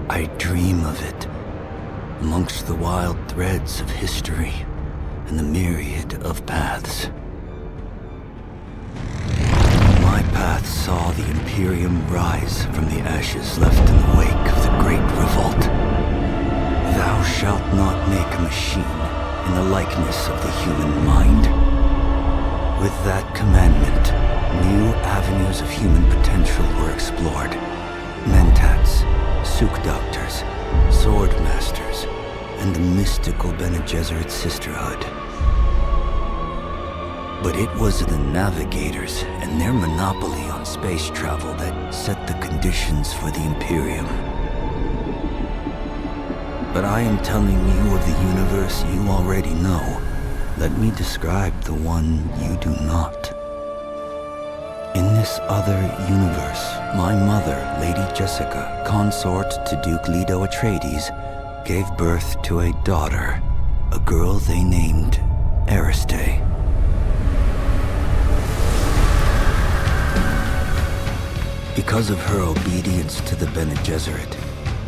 I dream of it, amongst the wild threads of history and the myriad of paths. My path saw the Imperium rise from the ashes left in the wake of the Great Revolt. Thou shalt not make a machine in the likeness of the human mind. With that commandment, new avenues of human potential were explored. Mentats, Suk Doctors, Sword Masters, and the mystical Bene Gesserit Sisterhood. But it was the Navigators and their monopoly on space travel that set the conditions for the Imperium. But I am telling you of the universe you already know. Let me describe the one you do not. In this other universe, my mother, Lady Jessica, consort to Duke Leto Atreides, gave birth to a daughter, a girl they named Ariste. Because of her obedience to the Bene Gesserit,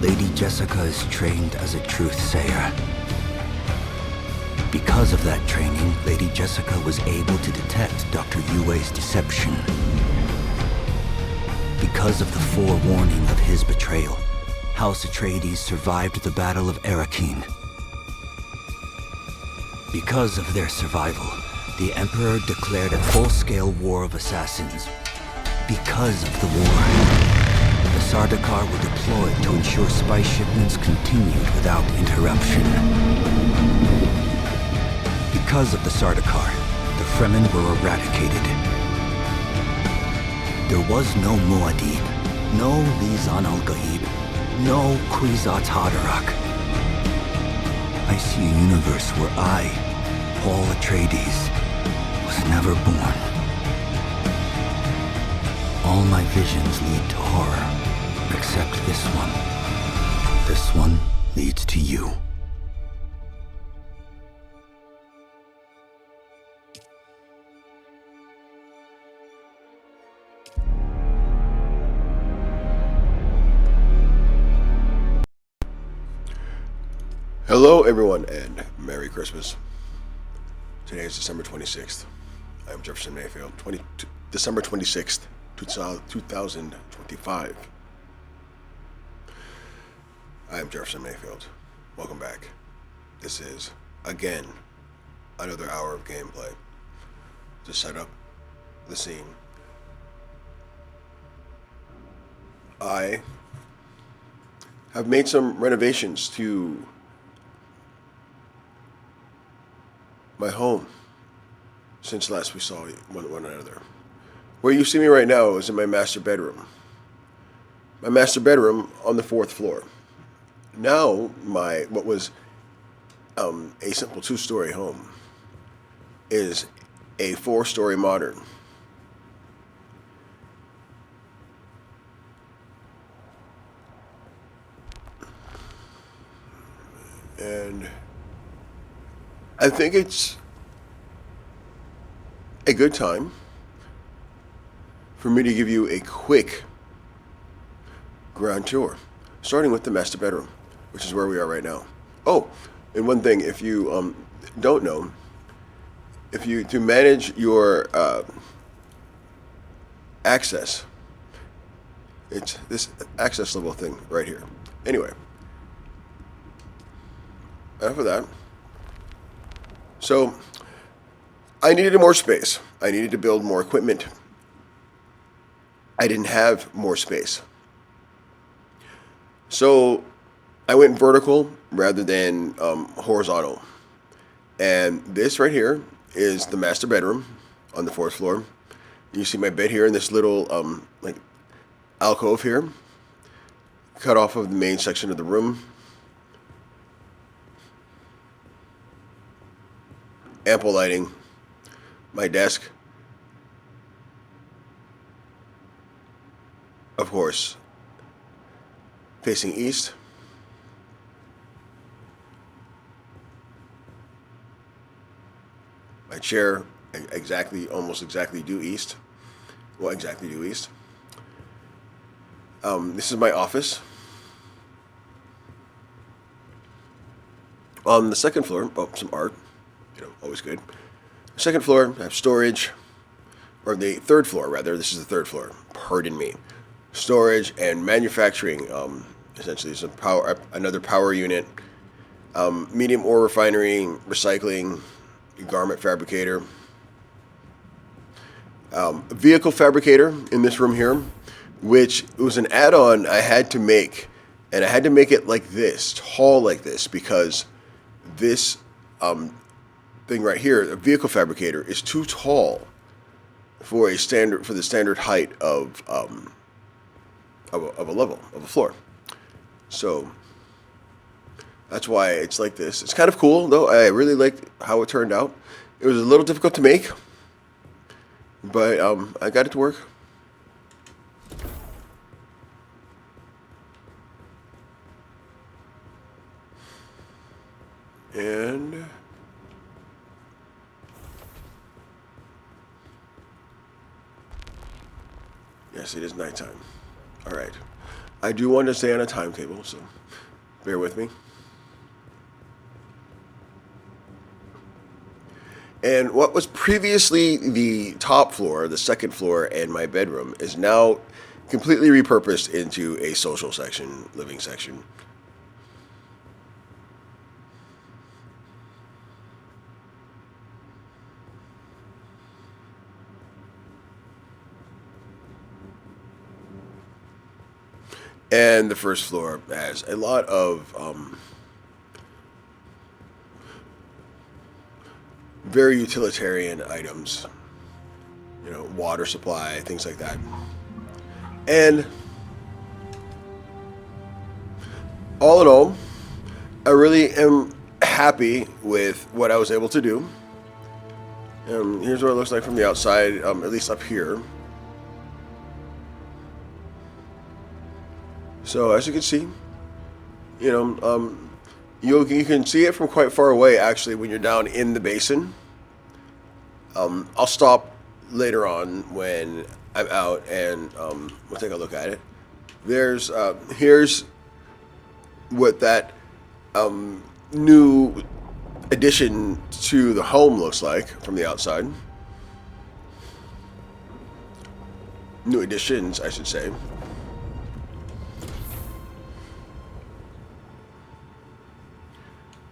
Lady Jessica is trained as a truth-sayer. Because of that training, Lady Jessica was able to detect Dr. Yue's deception. Because of the forewarning of his betrayal, House Atreides survived the Battle of Arrakeen. Because of their survival, the Emperor declared a full-scale war of assassins. Because of the war, the Sardaukar were deployed to ensure spice shipments continued without interruption. Because of the Sardaukar, the Fremen were eradicated. There was no Muad'Dib, no Lisan al-Gaib, no Kwisatz Haderach. I see a universe where I, Paul Atreides, was never born. All my visions lead to horror, except this one. This one leads to you. Hello everyone and Merry Christmas. Today is December 26th. I am Jefferson Mayfield. December 26th, 2025. I am Jefferson Mayfield. Welcome back. This is, again, another hour of gameplay to set up the scene. I have made some renovations to my home since last we saw one another. Where you see me right now is in my master bedroom. My master bedroom on the 4th floor. Now what was a simple 2-story home is a 4-story modern. And I think it's a good time for me to give you a quick ground tour, starting with the master bedroom, which is where we are right now. Oh, and one thing, if you don't know, to manage your access, it's this access level thing right here. Anyway, enough of that. So, I needed more space. I needed to build more equipment. I didn't have more space. So, I went vertical rather than horizontal. And this right here is the master bedroom on the 4th floor. You see my bed here in this little alcove here, cut off of the main section of the room. Ample lighting, my desk, of course, facing east. My chair almost exactly due east. Well, exactly due east. This is my office. On the second floor, some art, always good. Second floor, I have storage, or the third floor rather. This is the third floor. Pardon me. Storage and manufacturing. Essentially, some power, another power unit, medium ore refinery, recycling, garment fabricator, vehicle fabricator in this room here, which was an add-on I had to make, and I had to make it like this, tall like this, because this thing right here, a vehicle fabricator, is too tall for the standard height of a level of a floor. So that's why it's like this. It's kind of cool though. I really liked how it turned out. It was a little difficult to make, but I got it to work. And yes, it is nighttime. All right. I do want to stay on a timetable, so bear with me. And what was previously the top floor, the second floor, and my bedroom is now completely repurposed into a social section, living section. And the first floor has a lot of very utilitarian items, water supply, things like that. And all in all, I really am happy with what I was able to do. Here's what it looks like from the outside, at least up here. So as you can see, you can see it from quite far away actually when you're down in the basin. I'll stop later on when I'm out and we'll take a look at it. Here's what that new addition to the home looks like from the outside. New additions, I should say.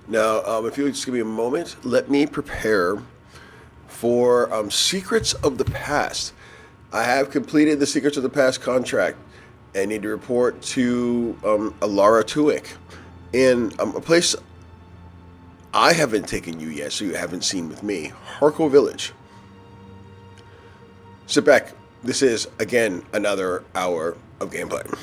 Now, if you would just give me a moment, let me prepare for Secrets of the Past. I have completed the Secrets of the Past contract. I need to report to Alara Tuick in a place I haven't taken you yet, so you haven't seen with me, Harko Village. Sit back. This is, again, another hour of gameplay.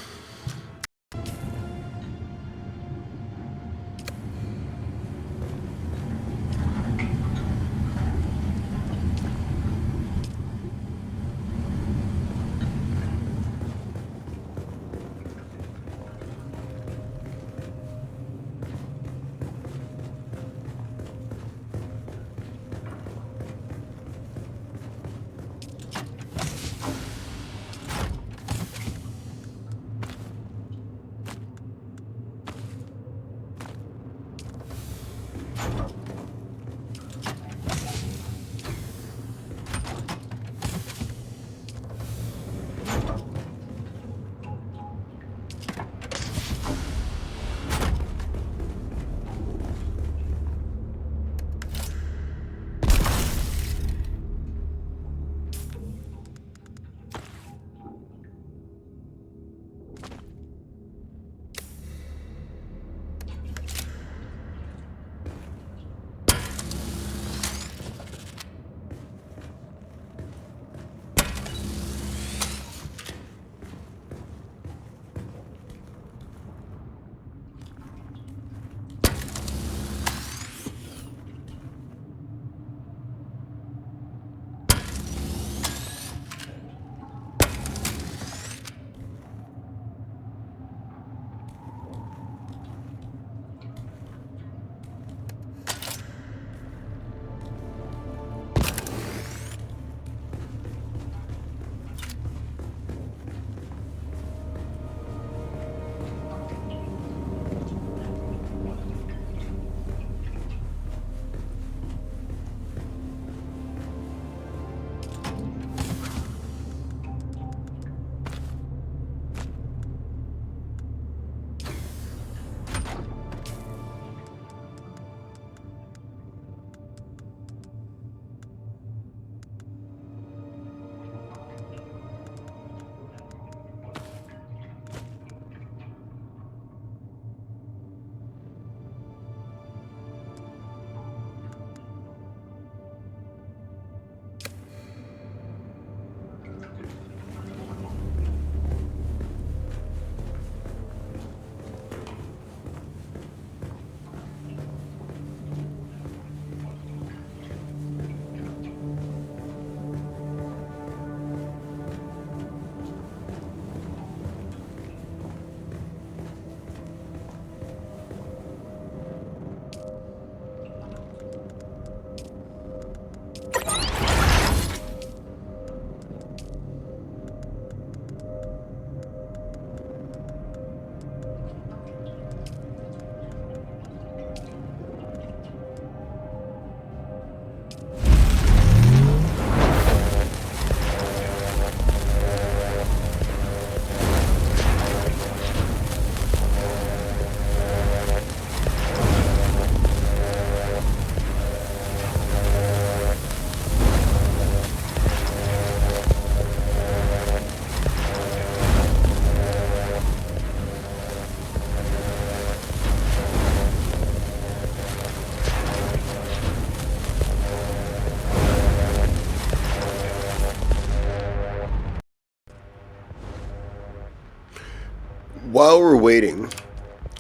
while we're waiting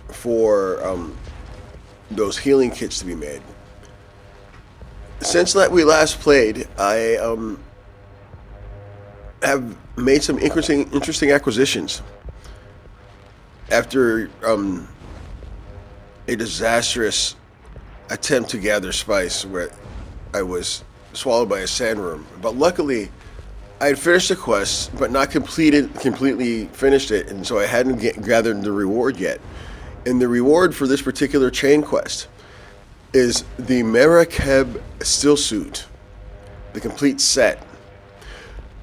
for those healing kits to be made, since that we last played, I have made some interesting acquisitions. After a disastrous attempt to gather spice, where I was swallowed by a sandworm, but luckily I had finished the quest, but not completely finished it, and so I hadn't gathered the reward yet. And the reward for this particular chain quest is the Merakeb stillsuit, the complete set.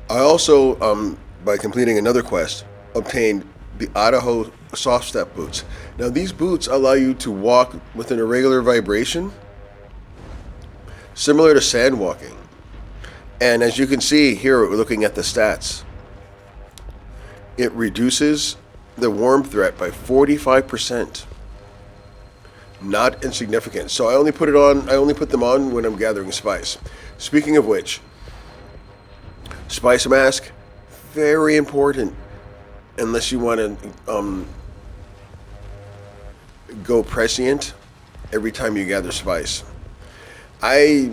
I also, by completing another quest, obtained the Idaho soft step boots. Now these boots allow you to walk with an irregular vibration, similar to sand walking. And as you can see here, we're looking at the stats. It reduces the worm threat by 45%. Not insignificant. So I only put them on when I'm gathering spice. Speaking of which, spice mask, very important. Unless you want to go prescient every time you gather spice. I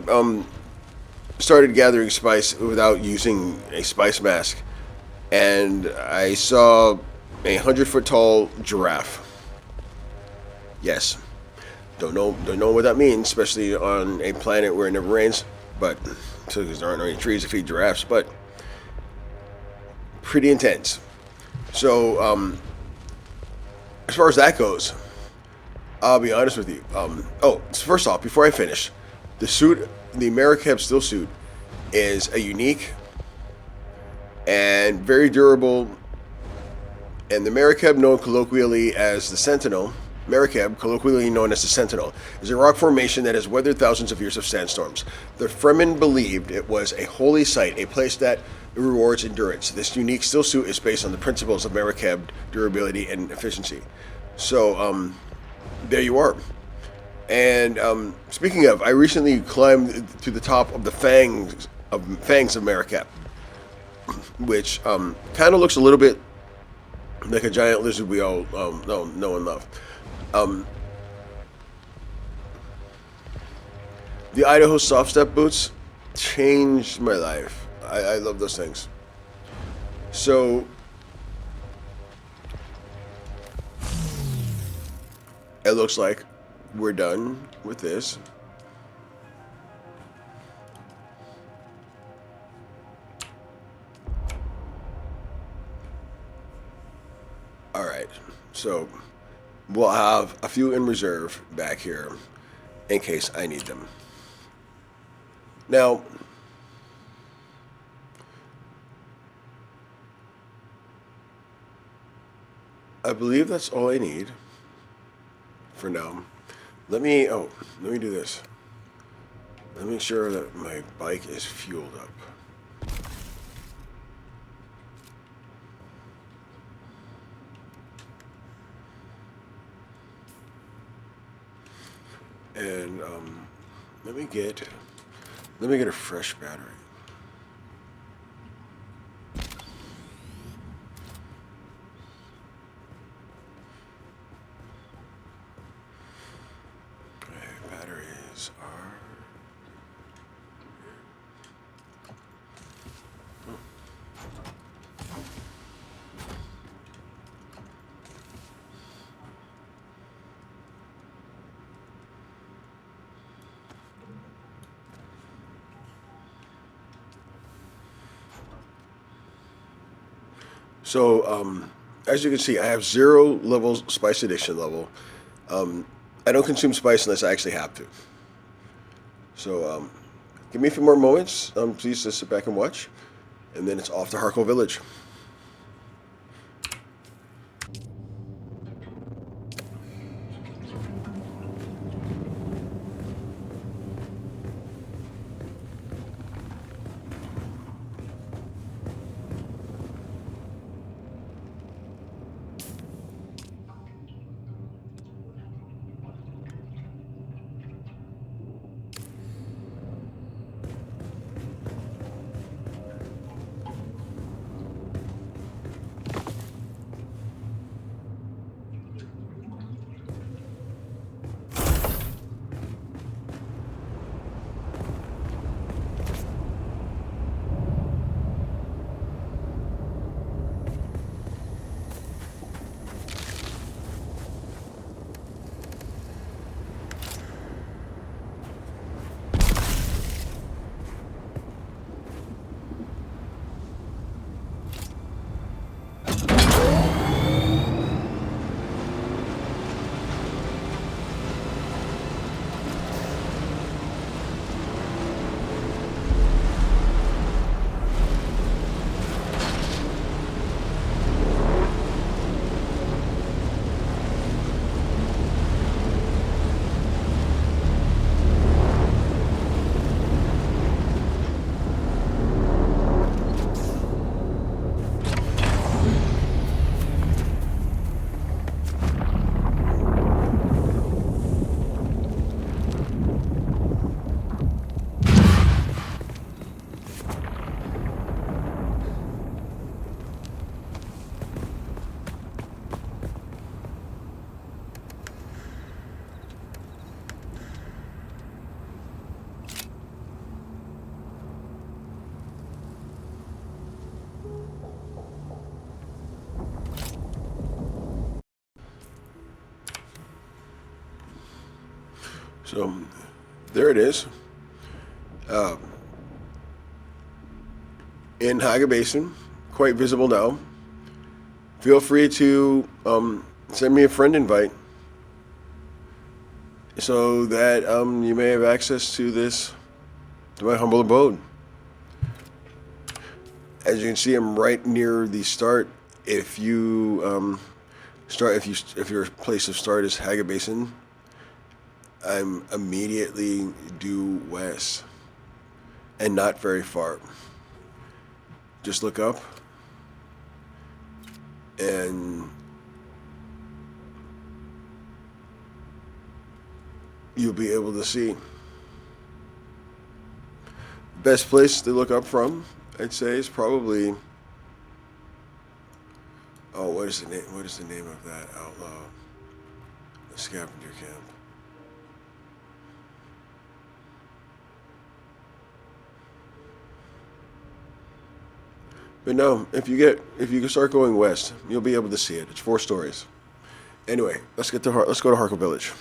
started gathering spice without using a spice mask, and I saw a 100-foot tall giraffe. Yes, don't know what that means, especially on a planet where it never rains, but so because there aren't any trees to feed giraffes, but pretty intense. So as far as that goes, I'll be honest with you. First off, before I finish, the suit, the Merakeb still suit, is a unique and very durable. And the Merakeb, known colloquially as the Sentinel, Merakeb, colloquially known as the Sentinel, is a rock formation that has weathered thousands of years of sandstorms. The Fremen believed it was a holy site, a place that rewards endurance. This unique still suit is based on the principles of Merakeb durability and efficiency. So, there you are. And speaking of, I recently climbed to the top of the fangs of Merakeb, which kind of looks a little bit like a giant lizard we all know and love. The Idaho soft step boots changed my life. I love those things. So it looks like we're done with this. Alright, so we'll have a few in reserve back here in case I need them. Now, I believe that's all I need for now. Let me do this. Let me make sure that my bike is fueled up. And let me get a fresh battery. Batteries are So, as you can see, I have 0 levels spice addiction level. I don't consume spice unless I actually have to. So, give me a few more moments. Please just sit back and watch. And then it's off to Harko Village. So there it is. In Hagga Basin, quite visible now. Feel free to send me a friend invite so that you may have access to my humble abode. As you can see, I'm right near the start. If you if your place of start is Hagga Basin, I'm immediately due west, and not very far. Just look up, and you'll be able to see. Best place to look up from, I'd say, is probably. Oh, what is the name? What is the name of that outlaw? The scavenger camp. But no, if you start going west, you'll be able to see it. It's 4 stories. Anyway, let's go to Harkle Village.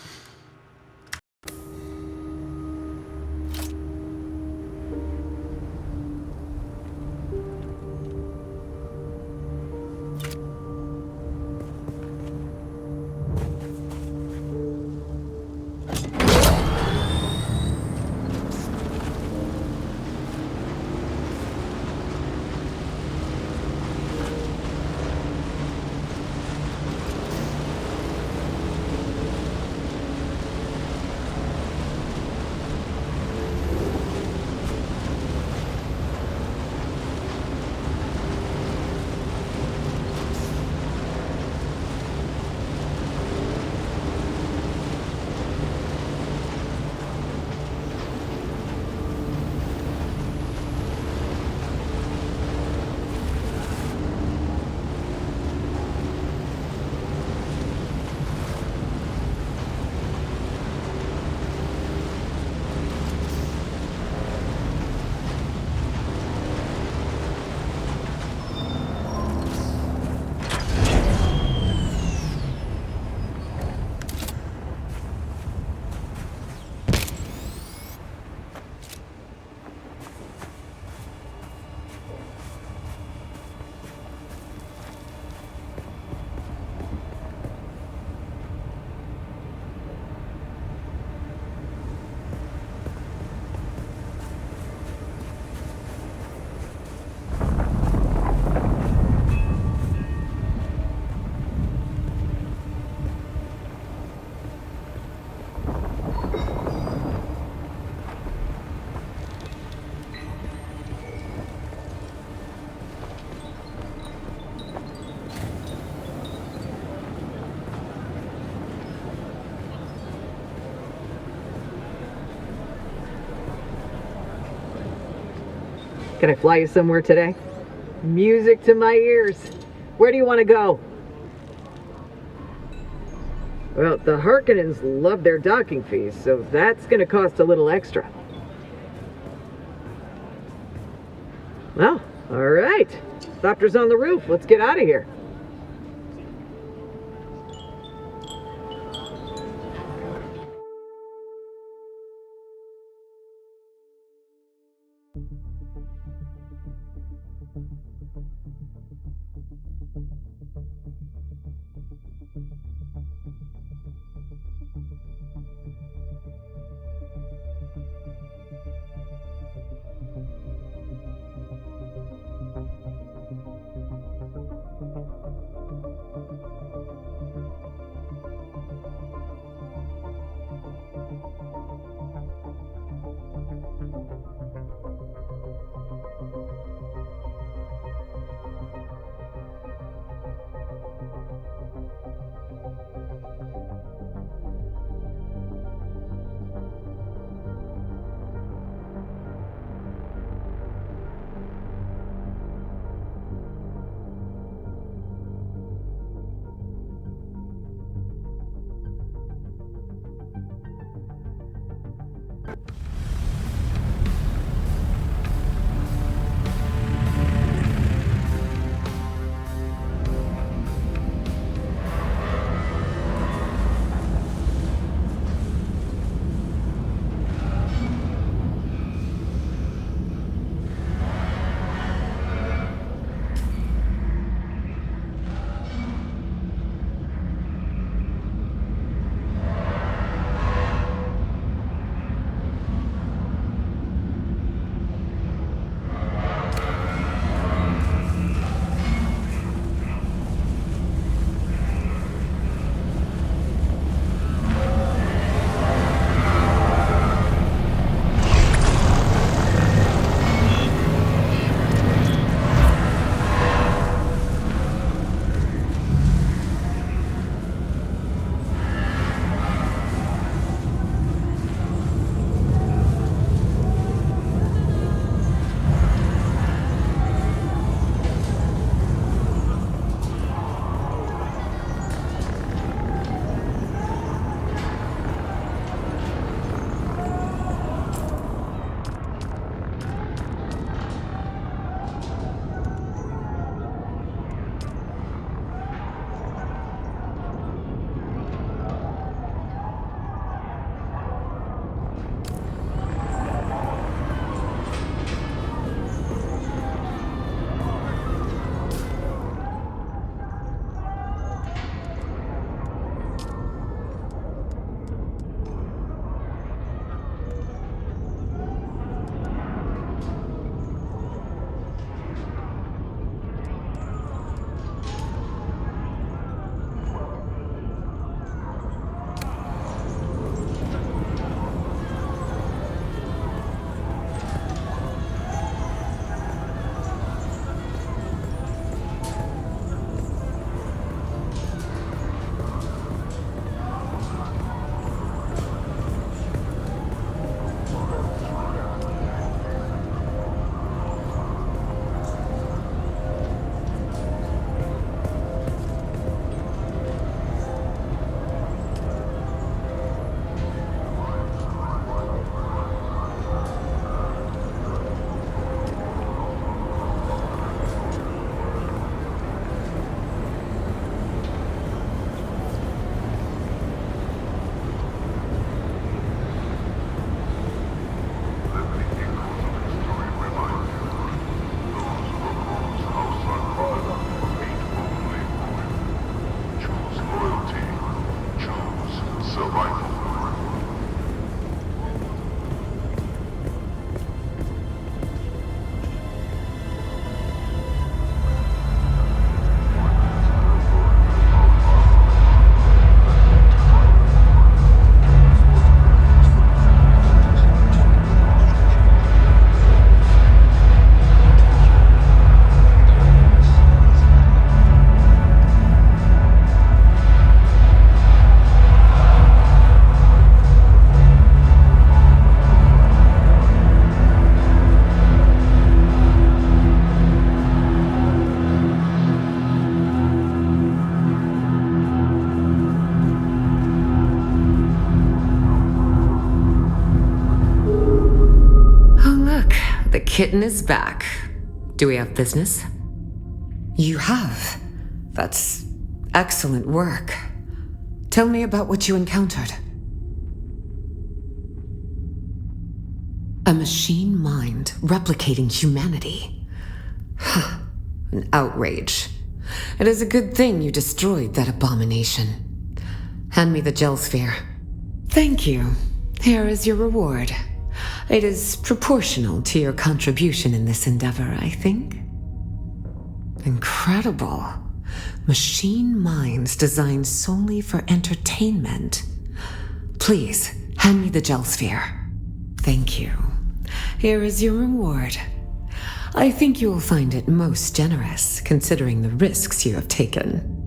Can I fly you somewhere today? Music to my ears. Where do you want to go? Well, the Harkonnens love their docking fees, so that's going to cost a little extra. Well, all right. Thopter's on the roof. Let's get out of here. kitten is back. Do we have business? You have. That's excellent work. Tell me about what you encountered. A machine mind replicating humanity. An outrage. It is a good thing you destroyed that abomination. Hand me the gel sphere. Thank you. Here is your reward. It is proportional to your contribution in this endeavor, I think. Incredible. Machine minds designed solely for entertainment. Please, hand me the gel sphere. Thank you. Here is your reward. I think you will find it most generous, considering the risks you have taken.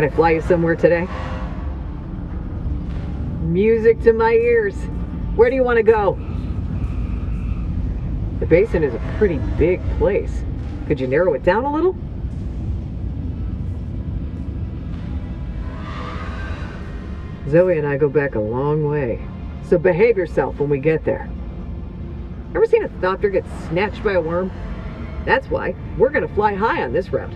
Can I fly you somewhere today? Music to my ears. Where do you want to go? The Basin is a pretty big place. Could you narrow it down a little? Zoe and I go back a long way, so behave yourself when we get there. Ever seen a thopter get snatched by a worm? That's why we're gonna fly high on this route.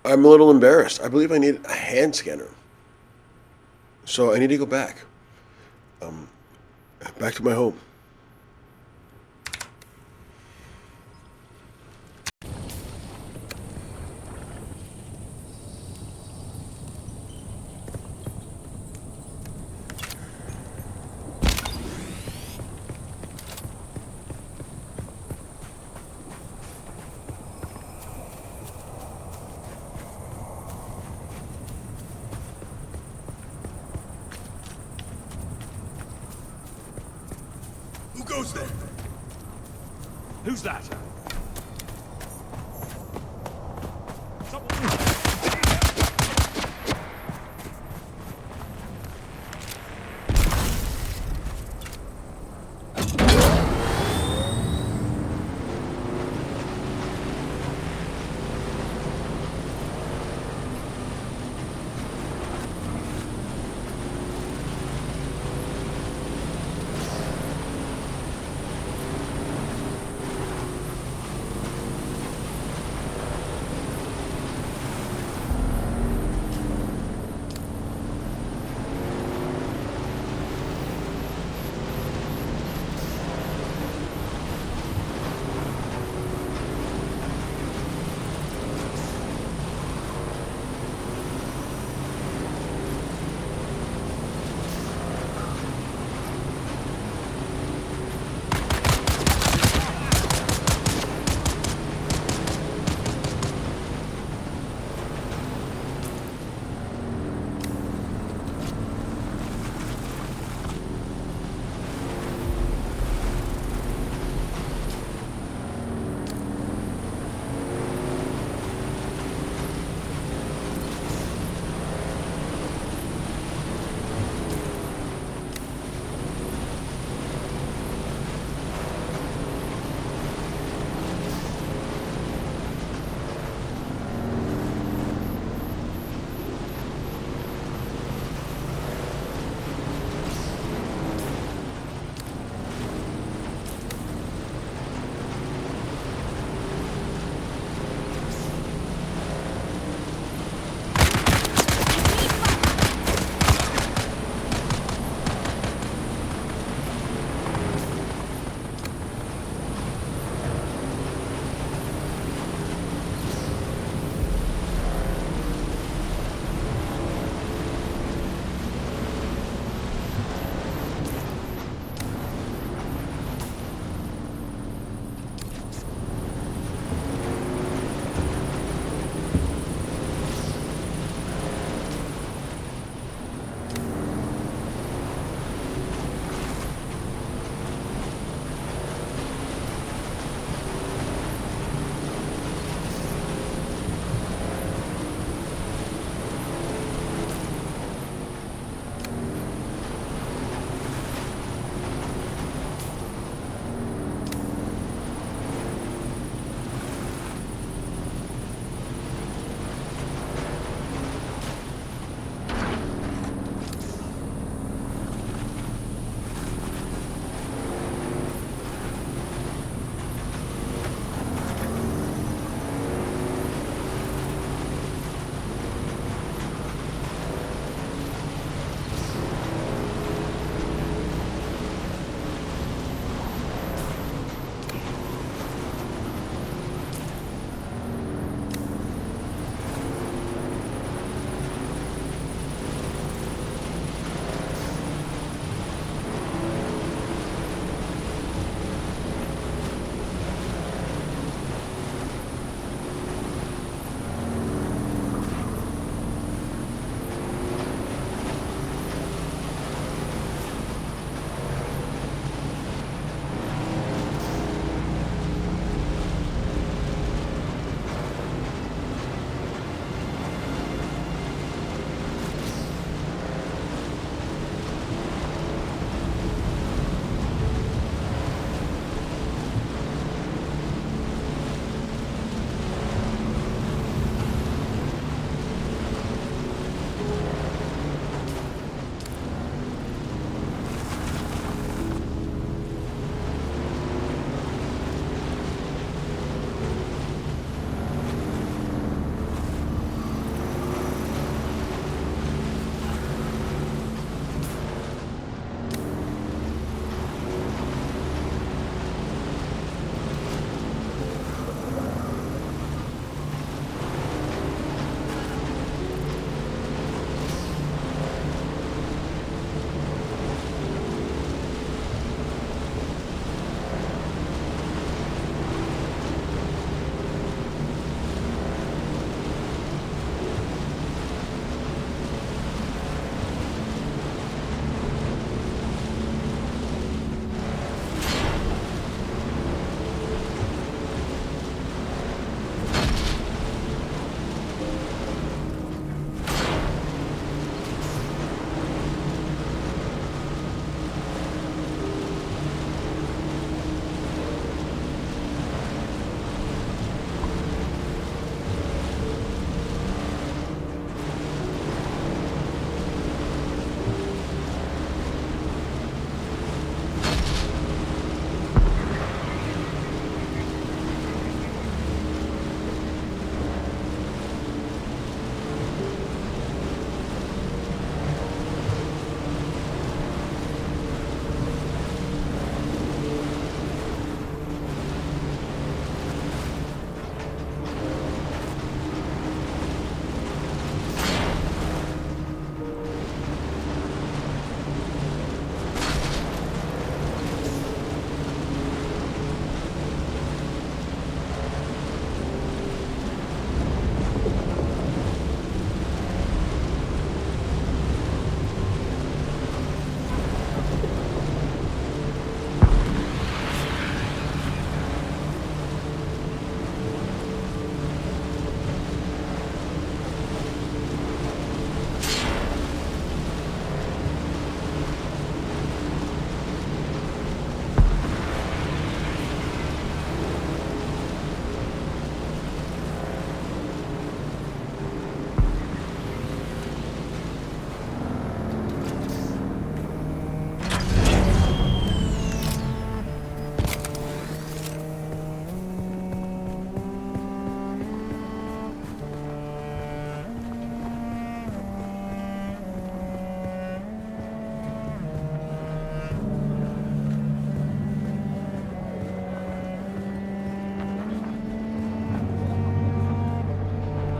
I'm a little embarrassed. I believe I need a hand scanner. So I need to go back. Back to my home. Who goes there? Who's that?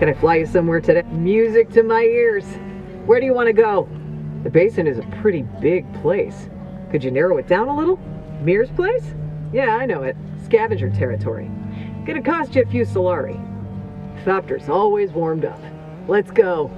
Can I fly you somewhere today? Music to my ears. Where do you want to go? The Basin is a pretty big place. Could you narrow it down a little? Mir's place? Yeah, I know it. Scavenger territory. Gonna cost you a few Solari. Thopter's always warmed up. Let's go.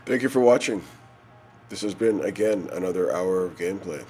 Thank you for watching. This has been, again, another hour of gameplay.